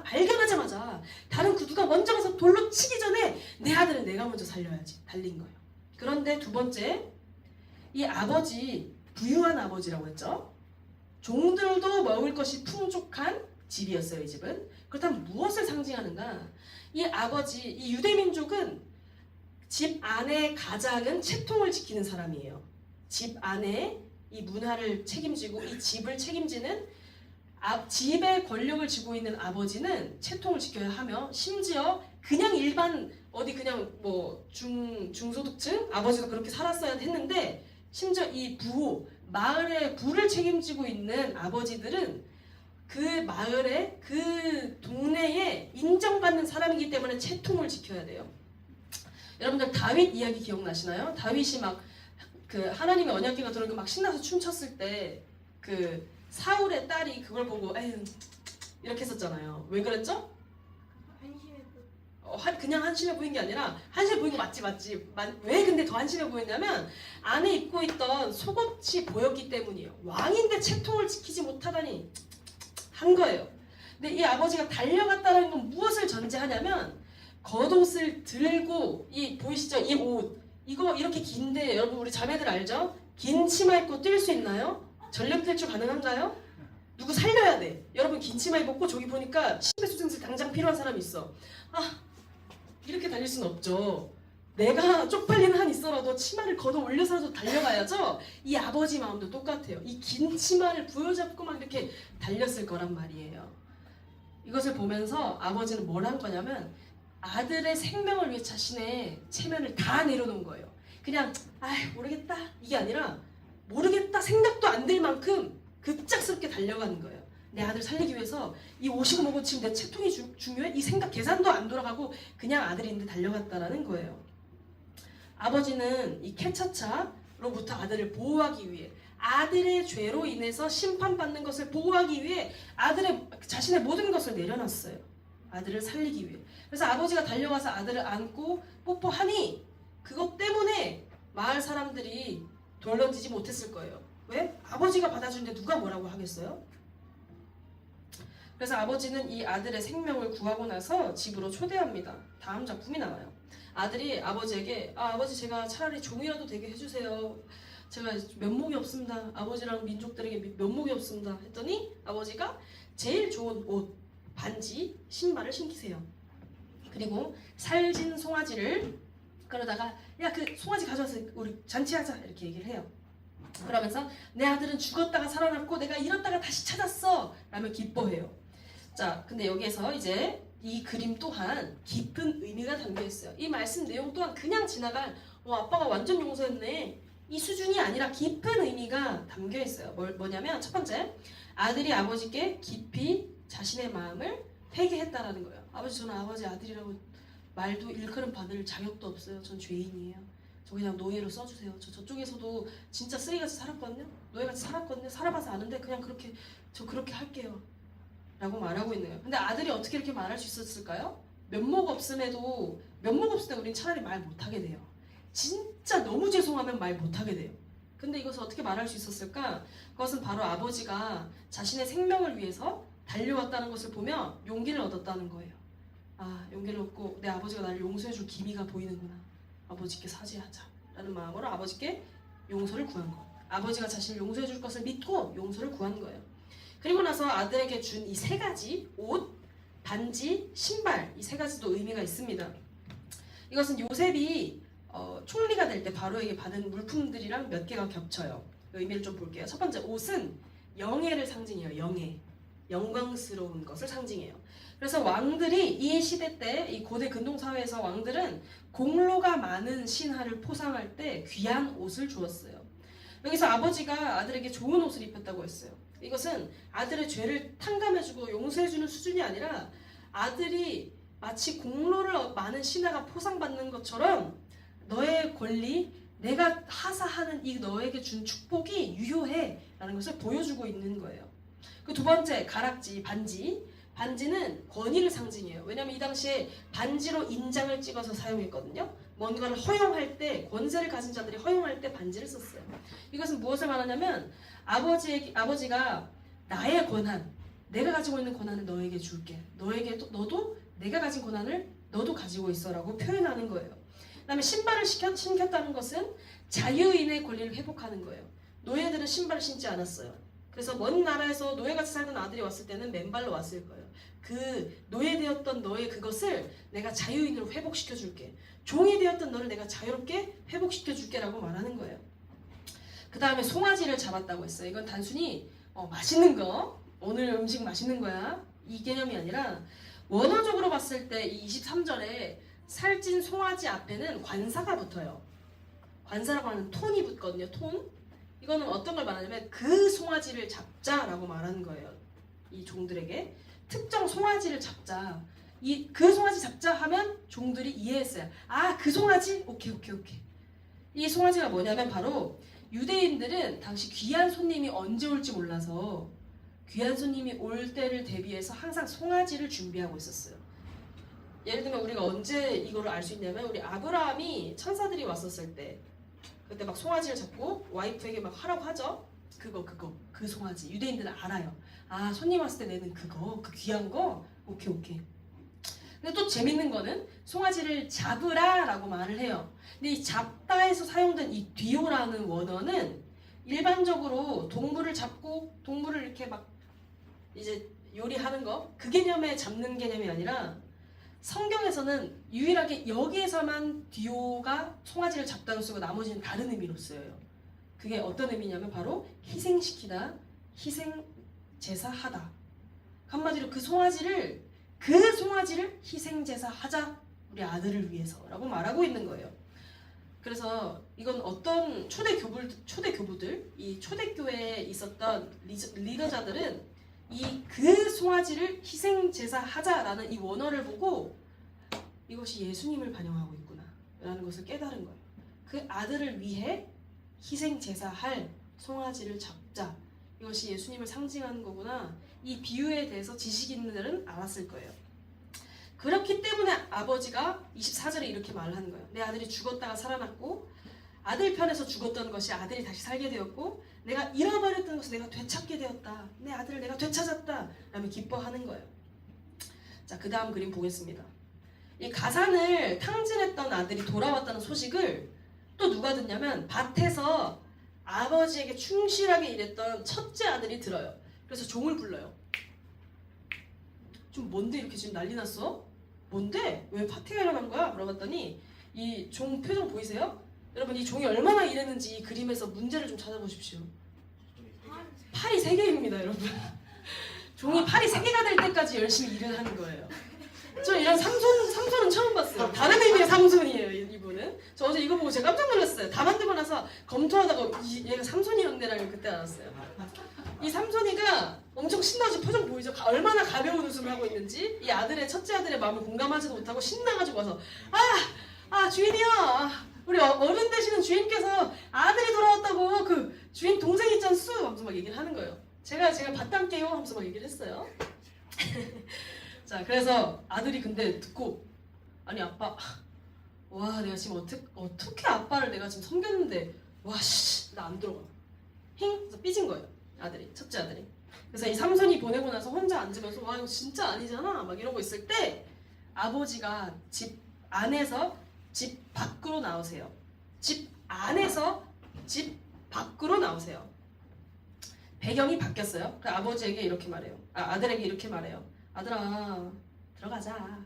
발견하자마자 다른 그 누가 먼저 가서 돌로 치기 전에 내 아들은 내가 먼저 살려야지. 달린 거예요. 그런데 두 번째 이 아버지 부유한 아버지라고 했죠. 종들도 먹을 것이 풍족한 집이었어요. 이 집은. 그렇다면 무엇을 상징하는가? 이 유대민족은 집 안에 가장은 채통을 지키는 사람이에요. 집 안에 이 문화를 책임지고 이 집을 책임지는 집의 권력을 쥐고 있는 아버지는 채통을 지켜야 하며 심지어 그냥 일반 그냥 뭐 중소득층 아버지도 그렇게 살았어야 했는데 심지어 이 마을의 부를 책임지고 있는 아버지들은 그 마을에 그 동네에 인정받는 사람이기 때문에 채통을 지켜야 돼요. 여러분들 다윗 이야기 기억나시나요? 다윗이 막 그 하나님의 언약궤가 들어오니까 막 신나서 춤췄을 때 그 사울의 딸이 그걸 보고 에휴 이렇게 했었잖아요. 왜 그랬죠? 한심해 보. 그냥 한심해 보인 게 아니라 한심해 보인 거 맞지. 왜 근데 더 한심해 보였냐면 안에 입고 있던 속옷이 보였기 때문이에요. 왕인데 채통을 지키지 못하다니 한 거예요. 근데 이 아버지가 달려갔다는 건 무엇을 전제하냐면 겉옷을 들고 이 보이시죠? 이 옷 이거 이렇게 긴데 여러분 우리 자매들 알죠? 긴 치마 입고 뛸 수 있나요? 전력 질주 가능한가요? 누구 살려야 돼. 여러분 긴 치마 입었고 저기 보니까 심폐소생술 당장 필요한 사람이 있어. 아 이렇게 달릴 순 없죠. 내가 쪽팔리는 한 있어라도 치마를 걷어 올려서라도 달려가야죠. 이 아버지 마음도 똑같아요. 이 긴 치마를 부여잡고 막 이렇게 달렸을 거란 말이에요. 이것을 보면서 아버지는 뭘 한 거냐면 아들의 생명을 위해 자신의 체면을 다 내려놓은 거예요. 그냥 모르겠다 이게 아니라 모르겠다 생각도 안 들 만큼 급작스럽게 달려가는 거예요. 내 아들 살리기 위해서 이 55먹은 지금 내 채통이 중요해? 이 생각 계산도 안 돌아가고 그냥 아들인데 달려갔다라는 거예요. 아버지는 이 캐차차로부터 아들을 보호하기 위해 아들의 죄로 인해서 심판받는 것을 보호하기 위해 자신의 모든 것을 내려놨어요. 아들을 살리기 위해. 그래서 아버지가 달려가서 아들을 안고 뽀뽀하니 그것 때문에 마을 사람들이 돌 던지지 못했을 거예요. 왜? 아버지가 받아주는데 누가 뭐라고 하겠어요? 그래서 아버지는 이 아들의 생명을 구하고 나서 집으로 초대합니다. 다음 작품이 나와요. 아들이 아버지에게 아버지 제가 차라리 종이라도 되게 해주세요. 제가 면목이 없습니다. 아버지랑 민족들에게 면목이 없습니다. 했더니 아버지가 제일 좋은 옷, 반지, 신발을 신기세요. 그리고 살진 송아지를 그러다가 야 그 송아지 가져와서 우리 잔치하자 이렇게 얘기를 해요. 그러면서 내 아들은 죽었다가 살아났고 내가 잃었다가 다시 찾았어 라며 기뻐해요. 자 근데 여기에서 이제 이 그림 또한 깊은 의미가 담겨 있어요. 이 말씀 내용 또한 그냥 지나갈 아빠가 완전 용서했네 이 수준이 아니라 깊은 의미가 담겨 있어요. 뭐냐면 첫 번째 아들이 아버지께 깊이 자신의 마음을 회개했다라는 거예요. 아버지 저는 아버지 아들이라고 말도 일컬음 받을 자격도 없어요. 전 죄인이에요. 저 그냥 노예로 써주세요. 저쪽에서도 진짜 쓰레기같이 살았거든요. 노예같이 살았거든요. 살아봐서 아는데 그냥 그렇게 할게요. 라고 말하고 있네요. 근데 아들이 어떻게 이렇게 말할 수 있었을까요? 면목 없을 때 우린 차라리 말 못하게 돼요. 진짜 너무 죄송하면 말 못하게 돼요. 근데 이것을 어떻게 말할 수 있었을까? 그것은 바로 아버지가 자신의 생명을 위해서 달려왔다는 것을 보며 용기를 얻었다는 거예요. 용기를 얻고 내 아버지가 나를 용서해줄 기미가 보이는구나. 아버지께 사죄하자 라는 마음으로 아버지께 용서를 구한 거. 아버지가 자신을 용서해줄 것을 믿고 용서를 구한 거예요. 그리고 나서 아들에게 준 이 세 가지 옷, 반지, 신발 이 세 가지도 의미가 있습니다. 이것은 요셉이 총리가 될 때 바로에게 받은 물품들이랑 몇 개가 겹쳐요. 의미를 좀 볼게요. 첫 번째 옷은 영예를 상징해요. 영예. 영광스러운 것을 상징해요. 그래서 왕들이 이 시대 때 이 고대 근동 사회에서 왕들은 공로가 많은 신하를 포상할 때 귀한 옷을 주었어요. 여기서 아버지가 아들에게 좋은 옷을 입혔다고 했어요. 이것은 아들의 죄를 탕감해주고 용서해주는 수준이 아니라 아들이 마치 공로를 많은 신하가 포상받는 것처럼 너의 권리, 내가 하사하는 이 너에게 준 축복이 유효해 라는 것을 보여주고 있는 거예요. 그 두 번째 가락지, 반지. 반지는 권위를 상징해요. 왜냐하면 이 당시에 반지로 인장을 찍어서 사용했거든요. 뭔가를 허용할 때, 권세를 가진 자들이 허용할 때 반지를 썼어요. 이것은 무엇을 말하냐면 아버지가 나의 권한, 내가 가지고 있는 권한을 너에게 줄게. 너도 내가 가진 권한을 너도 가지고 있어라고 표현하는 거예요. 그 다음에 신발을 신겼다는 것은 자유인의 권리를 회복하는 거예요. 노예들은 신발을 신지 않았어요. 그래서 먼 나라에서 노예같이 살던 아들이 왔을 때는 맨발로 왔을 거예요. 그 노예되었던 너의 그것을 내가 자유인으로 회복시켜줄게. 종이 되었던 너를 내가 자유롭게 회복시켜줄게 라고 말하는 거예요. 그 다음에 송아지를 잡았다고 했어요. 이건 단순히 맛있는 거, 오늘 음식 맛있는 거야 이 개념이 아니라 원어적으로 봤을 때 이 23절에 살찐 송아지 앞에는 관사가 붙어요. 관사라고 하는 톤이 붙거든요. 톤. 이거는 어떤 걸 말하냐면 그 송아지를 잡자라고 말하는 거예요. 이 종들에게 특정 송아지를 잡자. 그 송아지 잡자 하면 종들이 이해했어요. 아, 그 송아지? 오케이. 이 송아지가 뭐냐면 바로 유대인들은 당시 귀한 손님이 언제 올지 몰라서 귀한 손님이 올 때를 대비해서 항상 송아지를 준비하고 있었어요. 예를 들면 우리가 언제 이거를 알 수 있냐면 우리 아브라함이 천사들이 왔었을 때 그때 막 송아지를 잡고 와이프에게 막 하라고 하죠. 그 송아지. 유대인들은 알아요. 아, 손님 왔을 때 내는 그거, 그 귀한 거. 오케이. 근데 또 재밌는 거는 송아지를 잡으라라고 말을 해요. 근데 이 잡다에서 사용된 이 뒤오라는 원어는 일반적으로 동물을 잡고 동물을 이렇게 막 이제 요리하는 거, 그 개념의 잡는 개념이 아니라 성경에서는 유일하게 여기에서만 디오가 송아지를 잡다로 쓰고 나머지는 다른 의미로 쓰여요. 그게 어떤 의미냐면 바로 희생시키다, 희생 제사하다. 한마디로 그 송아지를 희생 제사하자 우리 아들을 위해서라고 말하고 있는 거예요. 그래서 이건 어떤 초대 교부들, 이 초대교회에 있었던 리더자들은 그 송아지를 희생 제사하자라는 이 원어를 보고 이것이 예수님을 반영하고 있구나라는 것을 깨달은 거예요. 그 아들을 위해 희생 제사할 송아지를 잡자. 이것이 예수님을 상징하는 거구나. 이 비유에 대해서 지식 있는 자들은 알았을 거예요. 그렇기 때문에 아버지가 24절에 이렇게 말을 하는 거예요. 내 아들이 죽었다가 살아났고 아들 편에서 죽었던 것이 아들이 다시 살게 되었고 내가 잃어버렸던 것을 내가 되찾게 되었다. 내 아들을 내가 되찾았다. 라며 기뻐하는 거예요. 자, 그 다음 그림 보겠습니다. 이 가산을 탕진했던 아들이 돌아왔다는 소식을 또 누가 듣냐면 밭에서 아버지에게 충실하게 일했던 첫째 아들이 들어요. 그래서 종을 불러요. 좀 뭔데 이렇게 지금 난리 났어? 뭔데? 왜 밭에 일어난 거야? 물어봤더니 이 종 표정 보이세요? 여러분 이 종이 얼마나 일했는지 이 그림에서 문제를 좀 찾아보십시오. 팔이 3개입니다 여러분. 종이 팔이 3개가 될 때까지 열심히 일을 하는 거예요. 저 이런 삼손은 처음 봤어요. 다른 의미의 삼손이에요 이분은. 저 어제 이거 보고 제가 깜짝 놀랐어요. 다 만들고 나서 검토하다가 얘가 삼손이었네라고 그때 알았어요. 이 삼손이가 엄청 신나서 표정 보이죠? 얼마나 가벼운 웃음을 하고 있는지. 이 첫째 아들의 마음을 공감하지도 못하고 신나가지고 와서 주인이요, 우리 어른 되시는 주인께서 아들이 돌아왔다고 그 주인 동생 있잖 수 하면서 막 얘기를 하는 거예요. 제가 받담게요 하면서 막 얘기를 했어요. 자, 그래서 아들이 근데 듣고 아니 아빠, 와 내가 지금 어떻게 아빠를 내가 지금 섬겼는데 나 안 들어가. 그래서 삐진 거예요. 첫째 아들이. 그래서 이 삼손이 보내고 나서 혼자 앉으면서 와 이거 진짜 아니잖아 막 이러고 있을 때 아버지가 집 안에서 집 밖으로 나오세요. 집 안에서 집 밖으로 나오세요. 배경이 바뀌었어요. 그 아버지에게 이렇게 말해요. 아들에게 이렇게 말해요. 아들아 들어가자.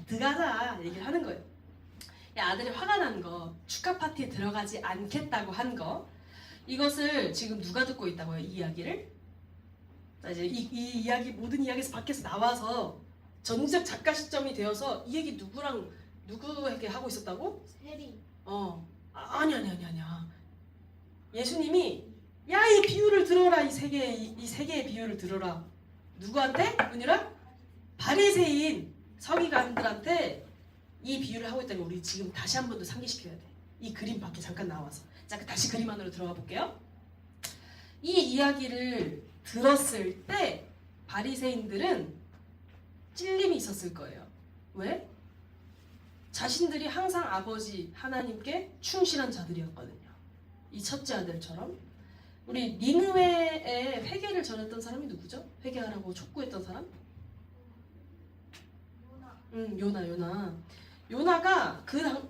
들어가자 얘기를 하는 거예요. 아들이 화가 난 거, 축하 파티에 들어가지 않겠다고 한 거, 이것을 지금 누가 듣고 있다고요? 이 이야기를? 자, 이제 이 이야기 모든 이야기에서 밖에서 나와서 전적 작가 시점이 되어서 이 얘기 누구에게 하고 있었다고? 세리. 아니야. 예수님이 이 비유를 들어라. 이 세 개의 비유를 들어라. 누구한테? 은유라? 바리새인 서기관들한테 이 비유를 하고 있다는 걸 우리 지금 다시 한 번 더 상기시켜야 돼. 이 그림 밖에 잠깐 나와서. 자, 다시 그림 안으로 들어가 볼게요. 이 이야기를 들었을 때 바리새인들은 찔림이 있었을 거예요. 왜? 자신들이 항상 아버지 하나님께 충실한 자들이었거든요. 이 첫째 아들처럼. 우리 니느웨에 회개를 전했던 사람이 누구죠? 회개하라고 촉구했던 사람? 요나. 요나가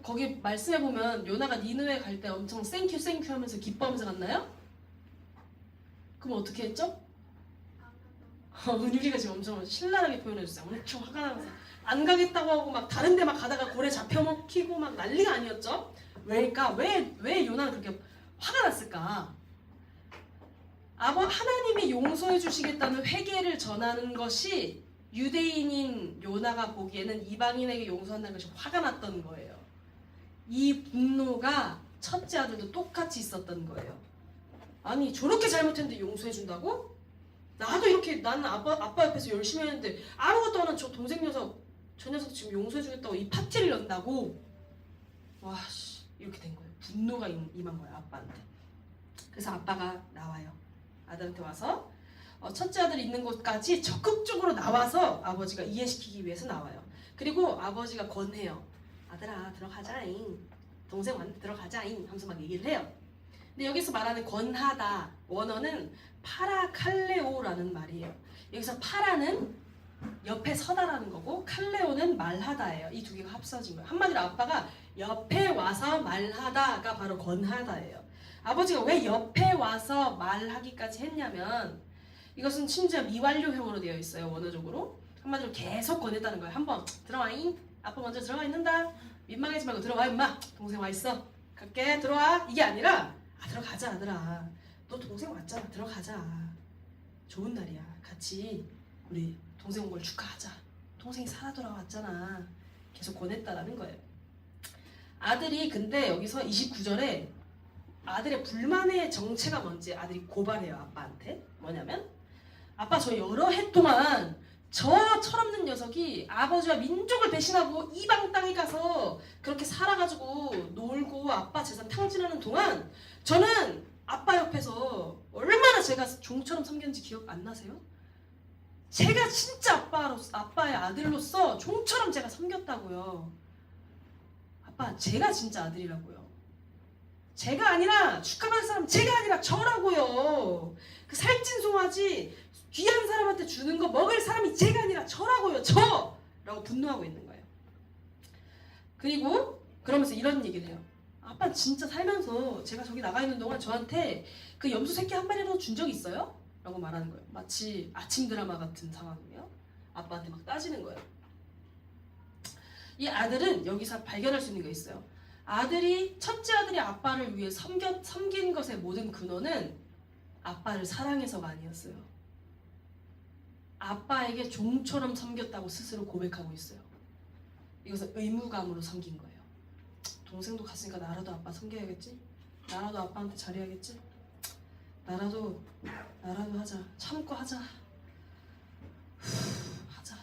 거기 말씀해 보면 요나가 니느웨 갈 때 엄청 땡큐 하면서 기뻐하면서 갔나요? 그럼 어떻게 했죠? 은유리가 지금 엄청 신랄하게 표현해줬어요. 엄청 화가 나면서 안 가겠다고 하고 막 다른 데 막 가다가 고래 잡혀먹히고 막 난리가 아니었죠? 왜일까? 왜 요나는 그렇게 화가 났을까? 하나님이 용서해 주시겠다는 회개를 전하는 것이 유대인인 요나가 보기에는 이방인에게 용서한다는 것이 화가 났던 거예요. 이 분노가 첫째 아들도 똑같이 있었던 거예요. 아니 저렇게 잘못했는데 용서해 준다고? 나도 이렇게 나는 아빠 옆에서 열심히 했는데 아무것도 안 한 저 동생 녀석 저 녀석 지금 용서해주겠다고 이 파티를 연다고. 와, 씨, 이렇게 된 거예요. 분노가 임한 거예요, 아빠한테. 그래서 아빠가 나와요. 아들한테 와서 첫째 아들이 있는 곳까지 적극적으로 나와서 아버지가 이해시키기 위해서 나와요. 그리고 아버지가 권해요. 아들아, 들어가자잉. 동생 왔는데 들어가자잉 하면서 막 얘기를 해요. 근데 여기서 말하는 권하다, 원어는 파라칼레오라는 말이에요. 여기서 파라는 옆에 서다라는 거고 칼레오는 말하다예요. 이 두 개가 합쳐진 거예요. 한마디로 아빠가 옆에 와서 말하다가 바로 권하다예요. 아버지가 왜 옆에 와서 말하기까지 했냐면 이것은 심지어 미완료형으로 되어 있어요. 원어적으로. 한마디로 계속 권했다는 거예요. 한번 들어와잉. 아빠 먼저 들어가 있는다. 민망하지 말고 들어와 임마. 동생 와 있어. 갈게. 들어와. 이게 아니라 들어가자 아들아. 너 동생 왔잖아. 들어가자. 좋은 날이야. 같이 우리 동생 온 걸 축하하자. 동생이 살아 돌아왔잖아. 계속 권했다라는 거예요. 아들이 근데 여기서 29절에 아들의 불만의 정체가 뭔지 아들이 고발해요. 아빠한테. 뭐냐면 아빠 저 여러 해 동안 저 철없는 녀석이 아버지와 민족을 배신하고 이방 땅에 가서 그렇게 살아가지고 놀고 아빠 재산 탕진하는 동안 저는 아빠 옆에서 얼마나 제가 종처럼 섬겼는지 기억 안 나세요? 제가 진짜 아빠의 아들로서 종처럼 제가 섬겼다고요. 아빠 제가 진짜 아들이라고요. 제가 아니라 축하받을 사람 제가 아니라 저라고요. 그 살찐 송아지 귀한 사람한테 주는 거 먹을 사람이 제가 아니라 저라고요. 저! 라고 분노하고 있는 거예요. 그리고 그러면서 이런 얘기를 해요. 아빠 진짜 살면서 제가 저기 나가 있는 동안 저한테 그 염소 새끼 한 마리라도 준 적 있어요? 라고 말하는 거예요. 마치 아침 드라마 같은 상황이에요. 아빠한테 막 따지는 거예요. 이 아들은 여기서 발견할 수 있는 게 있어요. 첫째 아들이 아빠를 위해 섬긴 것의 모든 근원은 아빠를 사랑해서가 아니었어요. 아빠에게 종처럼 섬겼다고 스스로 고백하고 있어요. 이것은 의무감으로 섬긴 거예요. 동생도 갔으니까 나라도 아빠 섬겨야겠지? 나라도 아빠한테 잘해야겠지? 나라도 하자. 참고 하자. 하자.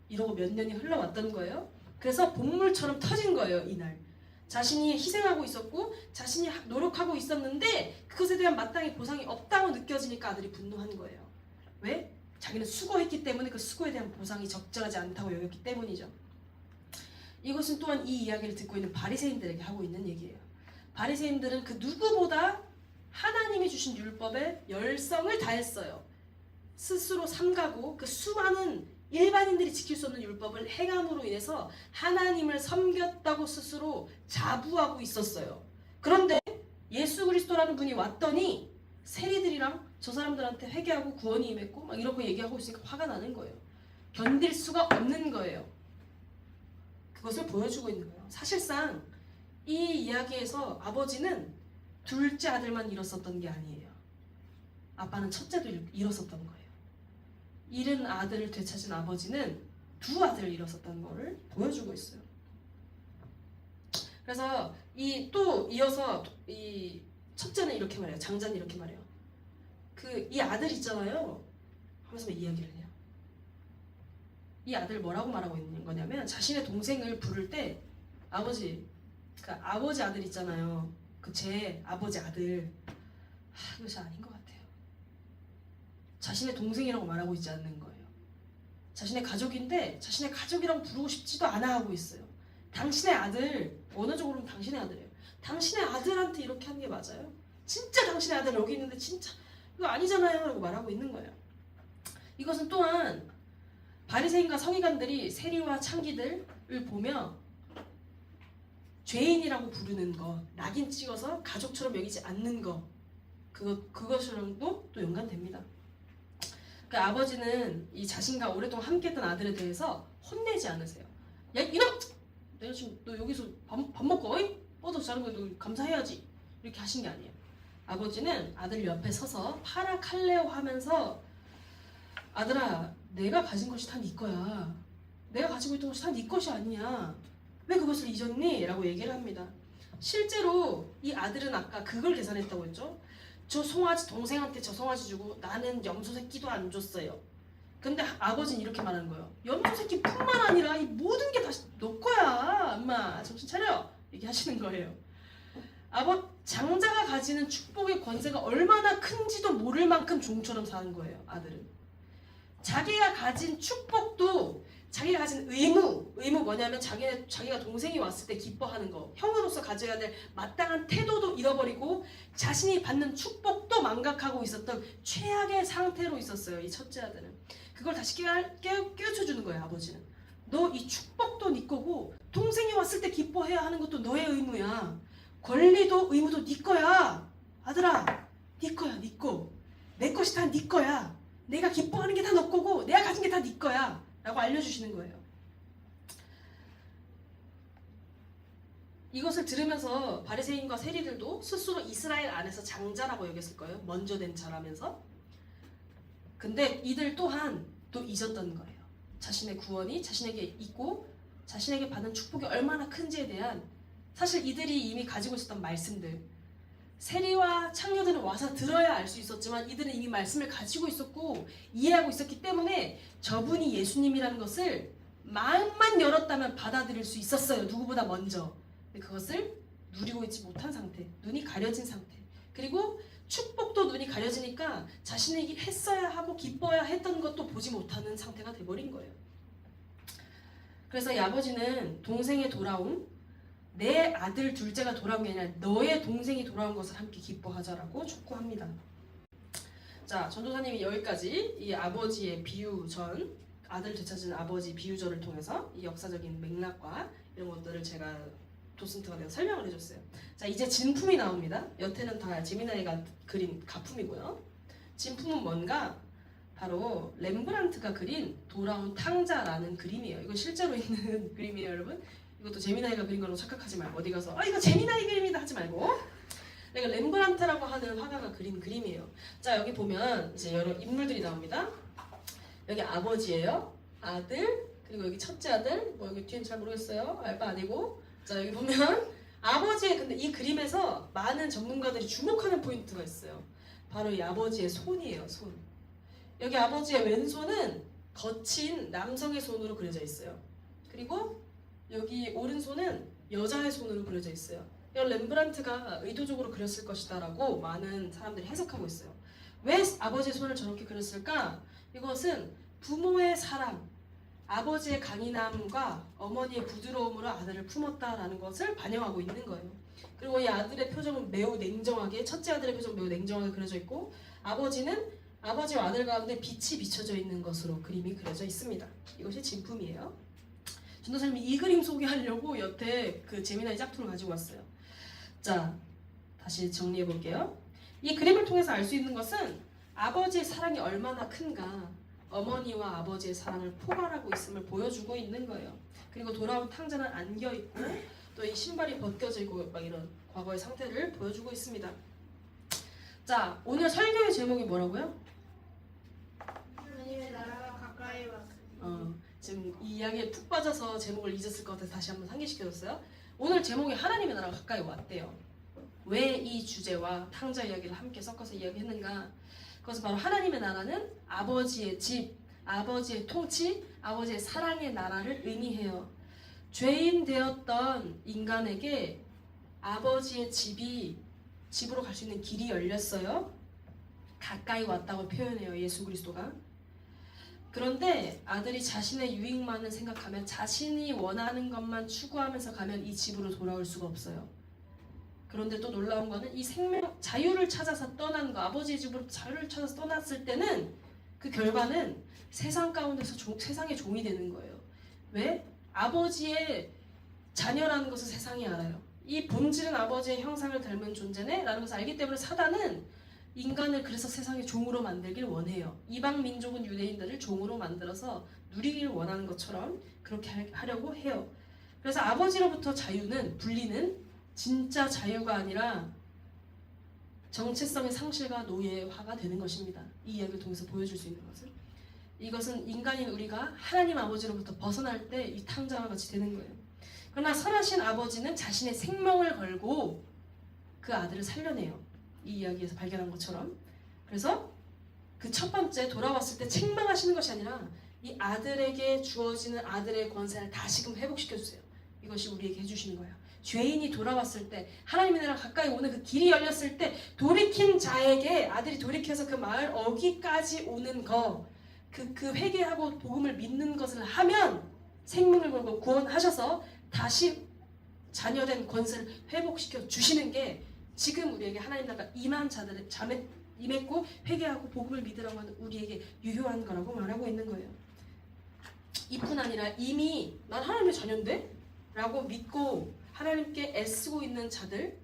이러고 몇 년이 흘러왔던 거예요. 그래서 본물처럼 터진 거예요. 이날. 자신이 희생하고 있었고 자신이 노력하고 있었는데 그것에 대한 마땅히 보상이 없다고 느껴지니까 아들이 분노한 거예요. 왜? 자기는 수고했기 때문에 그 수고에 대한 보상이 적절하지 않다고 여겼기 때문이죠. 이것은 또한 이 이야기를 듣고 있는 바리새인들에게 하고 있는 얘기예요. 바리새인들은 그 누구보다 하나님이 주신 율법에 열성을 다했어요. 스스로 삼가고 그 수많은 일반인들이 지킬 수 없는 율법을 행함으로 인해서 하나님을 섬겼다고 스스로 자부하고 있었어요. 그런데 예수 그리스도라는 분이 왔더니 세리들이랑 저 사람들한테 회개하고 구원이 임했고 막 이런 거 얘기하고 있으니까 화가 나는 거예요. 견딜 수가 없는 거예요. 그것을 보여주고 있는 거예요. 사실상 이 이야기에서 아버지는 둘째 아들만 잃었었던 게 아니에요. 아빠는 첫째도 잃었었던 거예요. 잃은 아들을 되찾은 아버지는 두 아들을 잃었었던 거를 보여주고 있어요. 그래서 또 이어서 이 첫째는 이렇게 말해요. 장자는 이렇게 말해요. 이 아들 있잖아요. 하면서 이야기를 해요. 이 아들 뭐라고 말하고 있는 거냐면 자신의 동생을 부를 때 아버지 아들 있잖아요. 제 아버지 아들. 이것이 아닌 것 같아요. 자신의 동생이라고 말하고 있지 않는 거예요. 자신의 가족인데 자신의 가족이라고 부르고 싶지도 않아 하고 있어요. 당신의 아들, 원어적으로는 당신의 아들이에요. 당신의 아들한테 이렇게 하는 게 맞아요? 진짜 당신의 아들 여기 있는데 진짜 이거 아니잖아요 라고 말하고 있는 거예요. 이것은 또한 바리새인과 서기관들이 세리와 창기들을 보며 죄인이라고 부르는 거, 낙인 찍어서 가족처럼 여기지 않는 거, 그것이랑도 또 연관됩니다. 그 아버지는 이 자신과 오랫동안 함께했던 아들에 대해서 혼내지 않으세요. 야 이놈! 내가 지금 너 여기서 밥 먹고 어이? 뻗어 자는 거 너 감사해야지. 이렇게 하신 게 아니에요. 아버지는 아들 옆에 서서 파라칼레오 하면서 아들아 내가 가진 것이 다 네 거야. 내가 가지고 있던 것이 다 네 것이 아니야. 왜 그것을 잊었니? 라고 얘기를 합니다. 실제로 이 아들은 아까 그걸 계산했다고 했죠. 저 송아지 동생한테 저 송아지 주고 나는 염소 새끼도 안 줬어요. 근데 아버지는 이렇게 말하는 거예요. 염소 새끼뿐만 아니라 이 모든 게 다 너 거야. 엄마 정신 차려. 얘기하시는 거예요. 장자가 가지는 축복의 권세가 얼마나 큰지도 모를 만큼 종처럼 사는 거예요. 아들은. 자기가 가진 축복도 자기가 가진 의무 뭐냐면 자기가 동생이 왔을 때 기뻐하는 거, 형으로서 가져야 될 마땅한 태도도 잃어버리고 자신이 받는 축복도 망각하고 있었던 최악의 상태로 있었어요. 이 첫째 아들은. 그걸 다시 깨우쳐주는 거예요. 아버지는. 너 이 축복도 네 거고 동생이 왔을 때 기뻐해야 하는 것도 너의 의무야. 권리도 의무도 네 거야. 아들아, 네 거야, 네 거. 내 것이 다 네 거야. 내가 기뻐하는 게 다 너 거고 내가 가진 게 다 네 거야 라고 알려주시는 거예요. 이것을 들으면서 바리새인과 세리들도 스스로 이스라엘 안에서 장자라고 여겼을 거예요. 먼저 된 자라면서. 근데 이들 또한 또 잊었던 거예요. 자신의 구원이 자신에게 있고 자신에게 받은 축복이 얼마나 큰지에 대한, 사실 이들이 이미 가지고 있었던 말씀들, 세리와 창녀들은 와서 들어야 알 수 있었지만 이들은 이미 말씀을 가지고 있었고 이해하고 있었기 때문에 저분이 예수님이라는 것을 마음만 열었다면 받아들일 수 있었어요. 누구보다 먼저. 근데 그것을 누리고 있지 못한 상태, 눈이 가려진 상태, 그리고 축복도 눈이 가려지니까 자신에게 했어야 하고 기뻐야 했던 것도 보지 못하는 상태가 돼버린 거예요. 그래서 이 아버지는 동생의 돌아옴, 내 아들 둘째가 돌아온 게 아니라 너의 동생이 돌아온 것을 함께 기뻐하자라고 촉구합니다. 자, 전도사님이 여기까지 이 아버지의 비유전, 아들 되찾은 아버지 비유전을 통해서 이 역사적인 맥락과 이런 것들을 제가 도슨트가 되어 설명을 해줬어요. 자, 이제 진품이 나옵니다. 여태는 다 제미나이가 그린 가품이고요. 진품은 뭔가? 바로 렘브란트가 그린 돌아온 탕자라는 그림이에요. 이거 실제로 있는 그림이에요, 여러분. 이것도 제미나이가 그린 걸로 착각하지 말고 어디 가서 이거 제미나이 그림이다 하지 말고. 그러니까 렘브란트라고 하는 화가가 그린 그림이에요. 자, 여기 보면 이제 여러 인물들이 나옵니다. 여기 아버지예요, 아들, 그리고 여기 첫째 아들, 뭐 여기 뒤엔 잘 모르겠어요. 알바 아니고. 자, 여기 보면 아버지의, 근데 이 그림에서 많은 전문가들이 주목하는 포인트가 있어요. 바로 이 아버지의 손이에요, 손. 여기 아버지의 왼손은 거친 남성의 손으로 그려져 있어요. 그리고 여기 오른손은 여자의 손으로 그려져 있어요. 이걸 렘브란트가 의도적으로 그렸을 것이다 라고 많은 사람들이 해석하고 있어요. 왜 아버지의 손을 저렇게 그렸을까? 이것은 부모의 사랑, 아버지의 강인함과 어머니의 부드러움으로 아들을 품었다라는 것을 반영하고 있는 거예요. 그리고 이 아들의 표정은 매우 냉정하게, 첫째 아들의 표정은 매우 냉정하게 그려져 있고, 아버지는 아버지와 아들 가운데 빛이 비춰져 있는 것으로 그림이 그려져 있습니다. 이것이 진품이에요. 전도사님이 이 그림 소개하려고 여태 그 제미나이 짝퉁을 가지고 왔어요. 자, 다시 정리해 볼게요. 이 그림을 통해서 알 수 있는 것은 아버지의 사랑이 얼마나 큰가, 어머니와 아버지의 사랑을 포괄하고 있음을 보여주고 있는 거예요. 그리고 돌아온 탕자는 안겨있고 또 이 신발이 벗겨지고 막 이런 과거의 상태를 보여주고 있습니다. 자, 오늘 설교의 제목이 뭐라고요? 하나님의 나라가 가까이 왔습니다. 지금 이 이야기에 푹 빠져서 제목을 잊었을 것 같아서 다시 한번 상기시켜줬어요. 오늘 제목이 하나님의 나라가 가까이 왔대요. 왜 이 주제와 탕자 이야기를 함께 섞어서 이야기했는가? 그것은 바로 하나님의 나라는 아버지의 집, 아버지의 통치, 아버지의 사랑의 나라를 의미해요. 죄인 되었던 인간에게 아버지의 집으로 갈 수 있는 길이 열렸어요. 가까이 왔다고 표현해요, 예수 그리스도가. 그런데 아들이 자신의 유익만을 생각하면, 자신이 원하는 것만 추구하면서 가면 이 집으로 돌아올 수가 없어요. 그런데 또 놀라운 거는 이 자유를 찾아서 떠난 거, 아버지의 집으로 자유를 찾아서 떠났을 때는 그 결과는 세상 가운데서 세상의 종이 되는 거예요. 왜? 아버지의 자녀라는 것을 세상이 알아요. 이 본질은 아버지의 형상을 닮은 존재네? 라는 것을 알기 때문에 사단은 인간을 그래서 세상의 종으로 만들길 원해요. 이방 민족은 유대인들을 종으로 만들어서 누리기를 원하는 것처럼 그렇게 하려고 해요. 그래서 아버지로부터 분리는 진짜 자유가 아니라 정체성의 상실과 노예화가 되는 것입니다. 이 이야기를 통해서 보여줄 수 있는 것은, 이것은 인간인 우리가 하나님 아버지로부터 벗어날 때 이 탕자와 같이 되는 거예요. 그러나 선하신 아버지는 자신의 생명을 걸고 그 아들을 살려내요. 이 이야기에서 발견한 것처럼. 그래서 그 첫 번째 돌아왔을 때 책망하시는 것이 아니라 이 아들에게 주어지는 아들의 권세를 다시금 회복시켜 주세요. 이것이 우리에게 해주시는 거예요. 죄인이 돌아왔을 때 하나님의 나라 가까이 오는 그 길이 열렸을 때 돌이킨 자에게 아들이 돌이켜서 그 마을 어기까지 오는 거 그 회개하고 복음을 믿는 것을 하면 생명을 걸고 구원하셔서 다시 자녀된 권세를 회복시켜 주시는 게 지금 우리에게 하나님 나라가 임한 자들의 임했고 회개하고 복음을 믿으라고 하는 우리에게 유효한 거라고 말하고 있는 거예요. 이뿐 아니라 이미 난 하나님의 자녀인데? 라고 믿고 하나님께 애쓰고 있는 자들,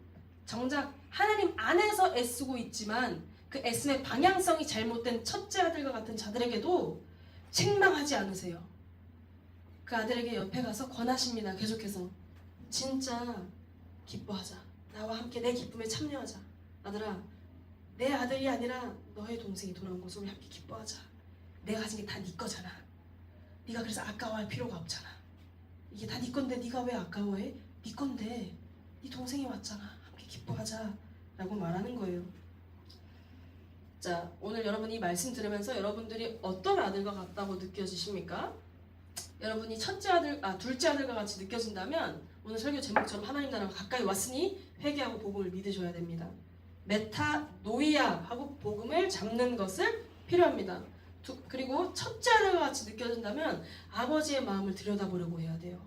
정작 하나님 안에서 애쓰고 있지만 그 애씀의 방향성이 잘못된 첫째 아들과 같은 자들에게도 책망하지 않으세요. 그 아들에게 옆에 가서 권하십니다. 계속해서 진짜 기뻐하자. 나와 함께 내 기쁨에 참여하자. 아들아, 내 아들이 아니라 너의 동생이 돌아온 것을 우리 함께 기뻐하자. 내가 가진 게 다 네 거잖아. 네가 그래서 아까워할 필요가 없잖아. 이게 다 네 건데 네가 왜 아까워해? 네 건데 네 동생이 왔잖아. 함께 기뻐하자 라고 말하는 거예요. 자, 오늘 여러분이 말씀 들으면서 여러분들이 어떤 아들과 같다고 느껴지십니까? 여러분이 둘째 아들과 같이 느껴진다면 오늘 설교 제목처럼 하나님 나라가 가까이 왔으니 회개하고 복음을 믿으셔야 됩니다. 메타노이아 하고 복음을 잡는 것을 필요합니다. 그리고 첫째 아들과 같이 느껴진다면 아버지의 마음을 들여다보려고 해야 돼요.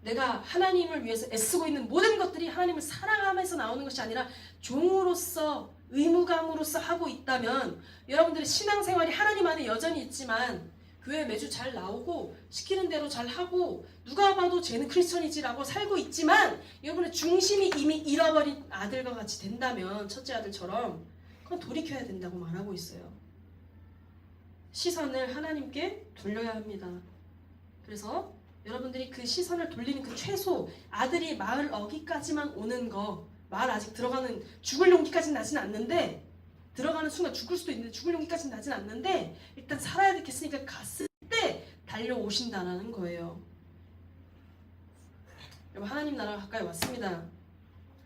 내가 하나님을 위해서 애쓰고 있는 모든 것들이 하나님을 사랑하면서 나오는 것이 아니라 종으로서 의무감으로서 하고 있다면 여러분들의 신앙생활이 하나님 안에 여전히 있지만 교회 매주 잘 나오고 시키는 대로 잘 하고 누가 봐도 쟤는 크리스천이지라고 살고 있지만 여러분의 중심이 이미 잃어버린 아들과 같이 된다면 첫째 아들처럼 그건 돌이켜야 된다고 말하고 있어요. 시선을 하나님께 돌려야 합니다. 그래서 여러분들이 그 시선을 돌리는 그 최소 아들이 마을 어기까지만 오는 거 마을 아직 들어가는 죽을 용기까지는 나진 않는데 들어가는 순간 죽을 수도 있는데 죽을 용기까지는 나진 않는데 일단 살아야 되겠으니까 갔을 때 달려오신다는 거예요. 여러분 하나님 나라가 가까이 왔습니다.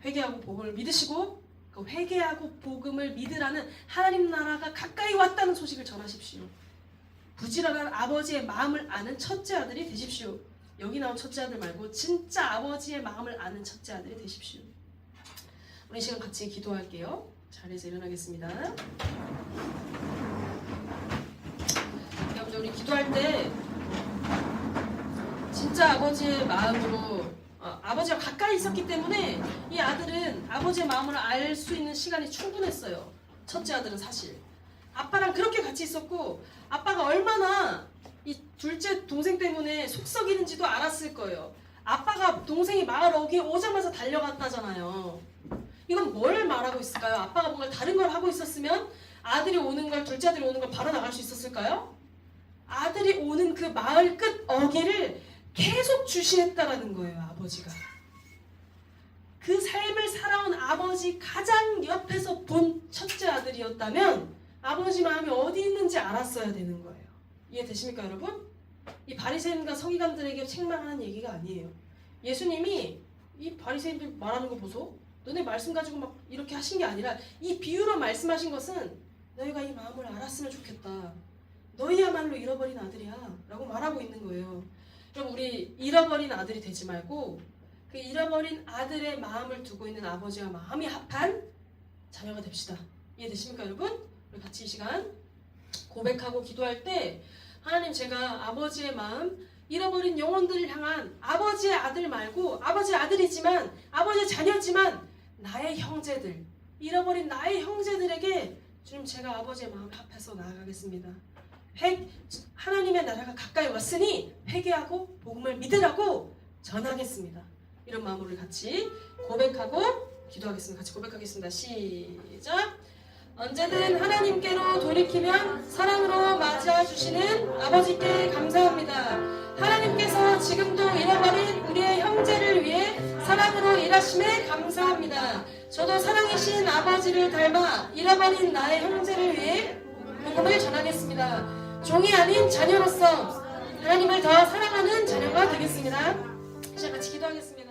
회개하고 복음을 믿으시고 그 회개하고 복음을 믿으라는 하나님 나라가 가까이 왔다는 소식을 전하십시오. 부지런한 아버지의 마음을 아는 첫째 아들이 되십시오. 여기 나온 첫째 아들 말고 진짜 아버지의 마음을 아는 첫째 아들이 되십시오. 우리 시간 같이 기도할게요. 자리에서 일어나겠습니다. 여러분들 우리 기도할 때 진짜 아버지의 마음으로 아버지가 가까이 있었기 때문에 이 아들은 아버지의 마음을 알 수 있는 시간이 충분했어요. 첫째 아들은 사실 아빠랑 그렇게 같이 있었고 아빠가 얼마나 이 둘째 동생 때문에 속 썩이는지도 알았을 거예요. 아빠가 동생이 마을 어귀에 오자마자 달려갔다잖아요. 이건 뭘 말하고 있을까요? 아빠가 뭔가 다른 걸 하고 있었으면 아들이 오는 걸 둘째 아들이 오는 걸 바로 나갈 수 있었을까요? 아들이 오는 그 마을 끝 어귀를 계속 주시했다라는 거예요. 아버지가 그 삶을 살아온 아버지 가장 옆에서 본 첫째 아들이었다면 아버지 마음이 어디 있는지 알았어야 되는 거예요. 이해되십니까 여러분? 이 바리새인과 서기관들에게 책망하는 얘기가 아니에요. 예수님이 이 바리새인들 말하는 거 보소? 너네 말씀 가지고 막 이렇게 하신 게 아니라 이 비유로 말씀하신 것은 너희가 이 마음을 알았으면 좋겠다. 너희야말로 잃어버린 아들이야 라고 말하고 있는 거예요. 그럼 우리 잃어버린 아들이 되지 말고 그 잃어버린 아들의 마음을 두고 있는 아버지와 마음이 합한 자녀가 됩시다. 이해되십니까 여러분? 우리 같이 이 시간 고백하고 기도할 때 하나님 제가 아버지의 마음 잃어버린 영혼들을 향한 아버지의 아들 말고 아버지의 아들이지만 아버지의 자녀지만 나의 형제들 잃어버린 나의 형제들에게 주님 제가 아버지의 마음 합해서 나아가겠습니다. 하나님의 나라가 가까이 왔으니 회개하고 복음을 믿으라고 전하겠습니다. 이런 마음으로 같이 고백하고 기도하겠습니다. 같이 고백하겠습니다. 시작. 언제든 하나님께로 돌이키면 사랑으로 맞아주시는 아버지께 감사합니다. 하나님께서 지금도 잃어버린 우리의 형제를 위해 사랑으로 일하심에 감사합니다. 저도 사랑이신 아버지를 닮아 잃어버린 나의 형제를 위해 복음을 전하겠습니다. 종이 아닌 자녀로서 하나님을 더 사랑하는 자녀가 되겠습니다. 이제 같이 기도하겠습니다.